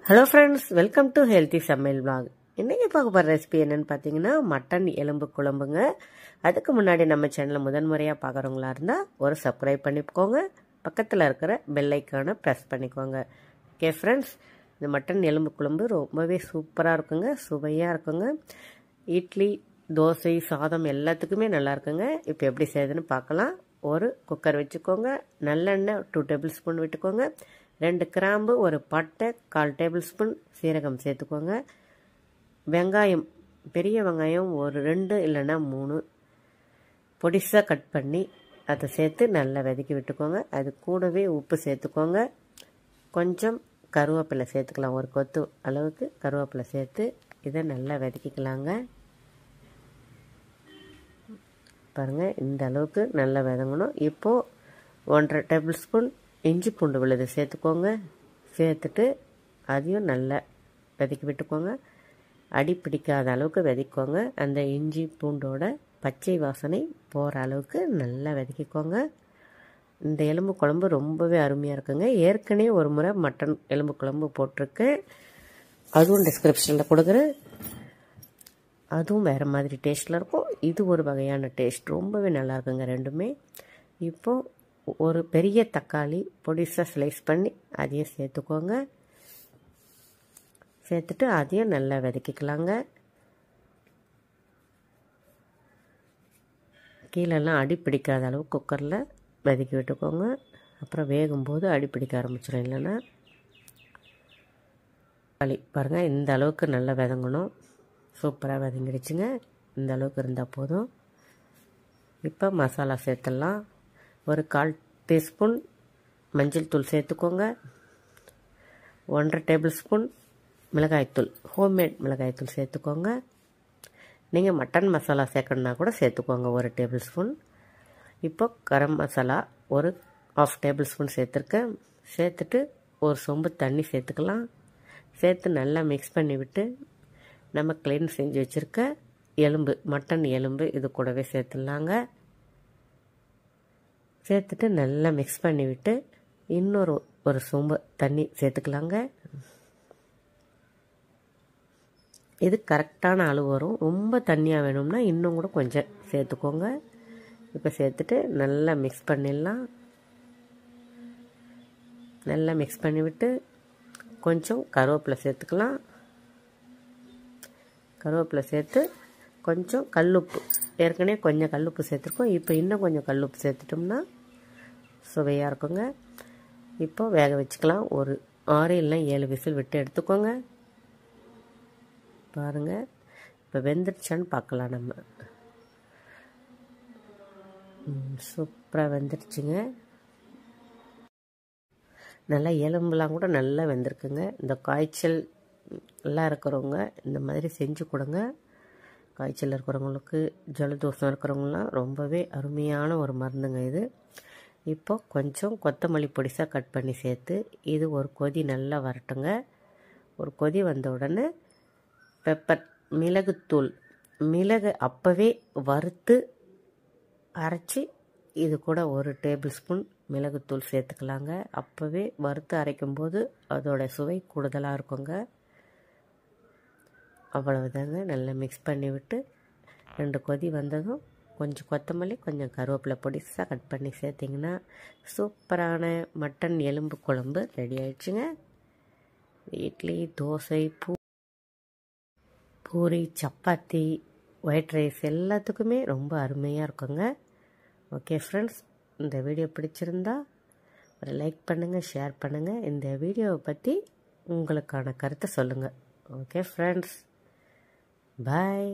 Hello friends, welcome to healthy சமையல் vlog. இன்றைக்கி பார்க்க போகிற ரெசிபி என்னென்னு பார்த்தீங்கன்னா மட்டன் எலும்பு குழம்புங்க. அதுக்கு முன்னாடி நம்ம சேனலை முதன்முறையாக பார்க்குறவங்களா இருந்தால் ஒரு சப்ஸ்கிரைப் பண்ணிக்கோங்க, பக்கத்தில் இருக்கிற பெல் ஐக்கானை ப்ரெஸ் பண்ணிக்கோங்க. ஓகே ஃப்ரெண்ட்ஸ், இந்த மட்டன் எலும்பு குழம்பு ரொம்பவே சூப்பராக இருக்குங்க, சுவையாக இருக்குங்க. இட்லி, தோசை, சாதம் எல்லாத்துக்குமே நல்லா இருக்குங்க. இப்போ எப்படி செய்யுதுன்னு பார்க்கலாம். ஒரு குக்கர் வச்சுக்கோங்க, நல்லெண்ணெய் 2 டேபிள் ஸ்பூன் விட்டுக்கோங்க, 2 கிராம்பு, ஒரு பட்டை, 1/4 டேபிள் ஸ்பூன் சீரகம் சேர்த்துக்கோங்க. வெங்காயம், பெரிய வெங்காயம் ஒரு 2 இல்லைன்னா 3 பொடிசாக கட் பண்ணி அதை சேர்த்து நல்லா வதக்கி விட்டுக்கோங்க. அது கூடவே உப்பு சேர்த்துக்கோங்க. கொஞ்சம் கருவேப்பிலை சேர்த்துக்கலாம், ஒரு கொத்து அளவுக்கு கருவேப்பிலை சேர்த்து இதை நல்லா வதக்கிக்கலாங்க. பாருங்கள், இந்த அளவுக்கு நல்லா வதங்கணும். இப்போது 1/2 டேபிள் ஸ்பூன் இஞ்சி பூண்டு விழுது சேர்த்துக்கோங்க. சேர்த்துட்டு அதையும் நல்லா வதக்கி விட்டுக்கோங்க. அடி பிடிக்காத அளவுக்கு வதக்கிக்கோங்க. அந்த இஞ்சி பூண்டோட பச்சை வாசனை போகிற அளவுக்கு நல்லா வதக்கிக்கோங்க. இந்த எலும்பு குழம்பு ரொம்பவே அருமையாக இருக்குங்க. ஏற்கனவே ஒரு முறை மட்டன் எலும்பு குழம்பு போட்டிருக்கேன், அதுவும் டிஸ்கிரிப்ஷனில் கொடுக்குறேன். அதுவும் வேறு மாதிரி டேஸ்ட்டில் இருக்கும். இது ஒரு வகையான டேஸ்ட், ரொம்பவே நல்லா இருக்குங்க ரெண்டுமே. இப்போது ஒரு பெரிய தக்காளி பொடிசாக ஸ்லைஸ் பண்ணி அதையும் சேர்த்துக்கோங்க. சேர்த்துட்டு அதையும் நல்லா வதக்கிக்கலாங்க. கீழெல்லாம் அடி பிடிக்காத அளவு குக்கரில் வதக்கி விட்டுக்கோங்க. அப்புறம் வேகும்போது அடி பிடிக்க ஆரம்பிச்சிடும். இல்லைன்னா தக்காளி பாருங்கள், இந்த அளவுக்கு நல்லா வதங்கணும். சூப்பராக வதங்கிடுச்சுங்க. இந்த அளவுக்கு இருந்தால் போதும். இப்போ மசாலா சேர்த்துடலாம். ஒரு 1/4 டீஸ்பூன் மஞ்சள் தூள் சேர்த்துக்கோங்க. 1/2 டேபிள் ஸ்பூன் மிளகாய்த்தூள், ஹோம்மேட் மிளகாய்த்தூள் சேர்த்துக்கோங்க. நீங்கள் மட்டன் மசாலா சேர்க்கணுன்னா கூட சேர்த்துக்கோங்க, 1 டேபிள் ஸ்பூன். இப்போ கரம் மசாலா ஒரு 1/2 டேபிள் ஸ்பூன் சேர்த்துருக்கேன். சேர்த்துட்டு ஒரு சொம்பு தண்ணி சேர்த்துக்கலாம். சேர்த்து நல்லா மிக்ஸ் பண்ணி விட்டு நம்ம க்ளீன் செஞ்சு வச்சுருக்க எலும்பு, மட்டன் எலும்பு இது கூடவே சேர்த்துடலாங்க. சேர்த்துட்டு நல்லா மிக்ஸ் பண்ணி விட்டு ஒரு சொம்பு தண்ணி சேர்த்துக்கலாங்க. இது கரெக்டான அளவு வரும். ரொம்ப தண்ணியாக வேணும்னா இன்னும் கூட கொஞ்சம் சேர்த்துக்கோங்க. இப்போ சேர்த்துட்டு நல்லா மிக்ஸ் பண்ணிடலாம். நல்லா மிக்ஸ் பண்ணி விட்டு கொஞ்சம் கருவேப்பிலை சேர்த்துக்கலாம். கருவேப்பிலை சேர்த்து கொஞ்சம் கல்லுப்பு, ஏற்கனவே கொஞ்சம் கல்லுப்பு சேர்த்துருக்கோம். இப்போ இன்னும் கொஞ்சம் கல்லுப்பு சேர்த்துட்டோம்னா சுவையாக இருக்குங்க. இப்போ வேக வச்சுக்கலாம். ஒரு 6 இல்லை 7 விசில் விட்டு எடுத்துக்கோங்க. பாருங்கள், இப்போ வெந்துருச்சான்னு பார்க்கலாம். நம்ம சூப்பராக வெந்துருச்சுங்க. நல்லா எலும்புலாம் கூட நல்லா வெந்திருக்குங்க. இந்த காய்ச்சல் எல்லாம் இருக்கிறவங்க இந்த மாதிரி செஞ்சு கொடுங்க. காய்ச்சல் இருக்கிறவங்களுக்கு, ஜலதோஷம் இருக்கிறவங்களாம் ரொம்பவே அருமையான ஒரு மருந்துங்க இது. இப்போ கொஞ்சம் கொத்தமல்லி பொடிசாக கட் பண்ணி சேர்த்து இது ஒரு கொதி நல்லா வரட்டுங்க. ஒரு கொதி வந்த உடனே பெப்பர், மிளகுத்தூள், மிளகு அப்போவே வறுத்து அரைச்சி இது கூட 1 டேபிள் ஸ்பூன் மிளகுத்தூள் சேர்த்துக்கலாங்க. அப்போவே வறுத்து அரைக்கும்போது அதோட சுவை கூடுதலாக இருக்குங்க. அவ்வளவுதாங்க. நல்லா மிக்ஸ் பண்ணி விட்டு 2 கொதி வந்ததும் கொஞ்சம் கொத்தமல்லி, கொஞ்சம் கருவேப்பிலை பொடிசாக கட் பண்ணி சேர்த்திங்கன்னா சூப்பரான மட்டன் எலும்பு குழம்பு ரெடி ஆயிடுச்சுங்க. இட்லி, தோசை, பூரி, சப்பாத்தி, ஒயிட் ரைஸ் எல்லாத்துக்குமே ரொம்ப அருமையாக இருக்குங்க. ஓகே ஃப்ரெண்ட்ஸ், இந்த வீடியோ பிடிச்சிருந்தா ஒரு லைக் பண்ணுங்கள், ஷேர் பண்ணுங்கள். இந்த வீடியோவை பற்றி உங்களுக்கான கருத்தை சொல்லுங்கள். ஓகே ஃப்ரெண்ட்ஸ், பாய்.